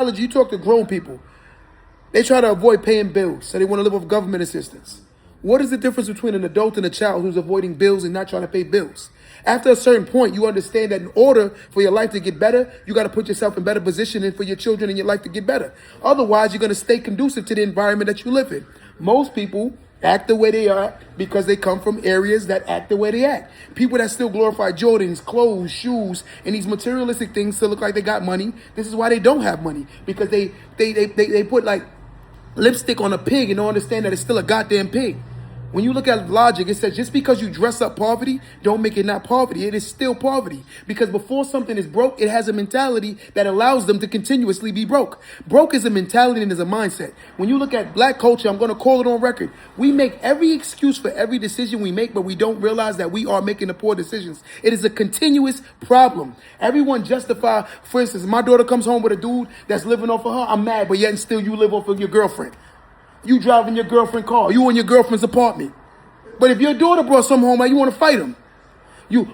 You talk to grown people. They try to avoid paying bills, so they want to live off government assistance. What is the difference between an adult and a child who's avoiding bills and not trying to pay bills? After a certain point, you understand that in order for your life to get better, you got to put yourself in better position and for your children and your life to get better. Otherwise, you're going to stay conducive to the environment that you live in. Most people act the way they are because they come from areas that act the way they act. People that still glorify Jordans, clothes, shoes, and these materialistic things to look like they got money. This is why they don't have money, because they put like lipstick on a pig and don't understand that it's still a goddamn pig. When you look at logic, it says just because you dress up poverty, don't make it not poverty. It is still poverty. Because before something is broke, it has a mentality that allows them to continuously be broke. Broke is a mentality and is a mindset. When you look at black culture, I'm going to call it on record. We make every excuse for every decision we make, but we don't realize that we are making the poor decisions. It is a continuous problem. Everyone justify, for instance, my daughter comes home with a dude that's living off of her. I'm mad, but yet and still you live off of your girlfriend. You driving your girlfriend's car. You in your girlfriend's apartment. But if your daughter brought some home, like, you want to fight them.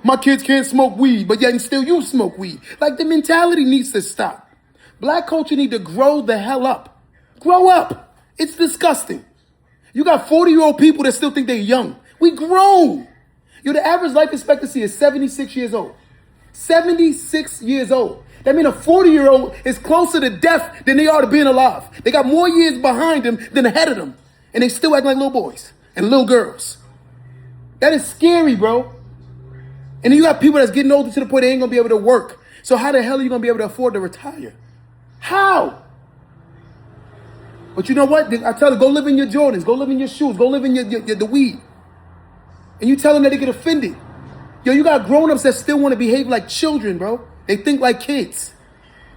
My kids can't smoke weed, but yet and still you smoke weed. Like, the mentality needs to stop. Black culture need to grow the hell up. Grow up. It's disgusting. You got 40-year-old people that still think they're young. We grown. The average life expectancy is 76 years old. 76 years old. That means a 40-year-old is closer to death than they are to being alive. They got more years behind them than ahead of them. And they still act like little boys and little girls. That is scary, bro. And then you got people that's getting older to the point they ain't going to be able to work. So how the hell are you going to be able to afford to retire? How? But you know what? I tell them, go live in your Jordans. Go live in your shoes. Go live in the weed. And you tell them that they get offended. Yo, you got grown-ups that still want to behave like children, bro. They think like kids.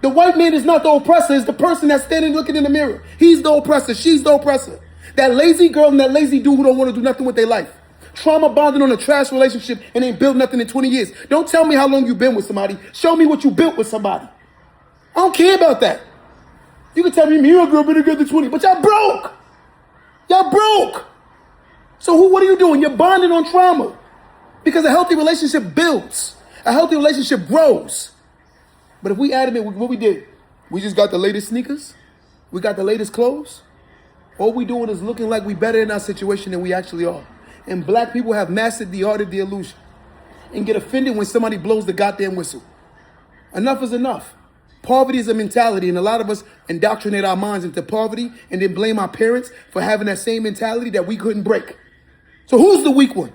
The white man is not the oppressor. It's the person that's standing looking in the mirror. He's the oppressor. She's the oppressor. That lazy girl and that lazy dude who don't want to do nothing with their life. Trauma bonded on a trash relationship and ain't built nothing in 20 years. Don't tell me how long you've been with somebody. Show me what you built with somebody. I don't care about that. You can tell me and a girl been together 20, but y'all broke. Y'all broke. So what are you doing? You're bonding on trauma. Because a healthy relationship builds. A healthy relationship grows. But if we adamant, what we did, we just got the latest sneakers, we got the latest clothes. All we doing is looking like we better in our situation than we actually are. And black people have mastered the art of the illusion and get offended when somebody blows the goddamn whistle. Enough is enough. Poverty is a mentality, and a lot of us indoctrinate our minds into poverty and then blame our parents for having that same mentality that we couldn't break. So who's the weak one?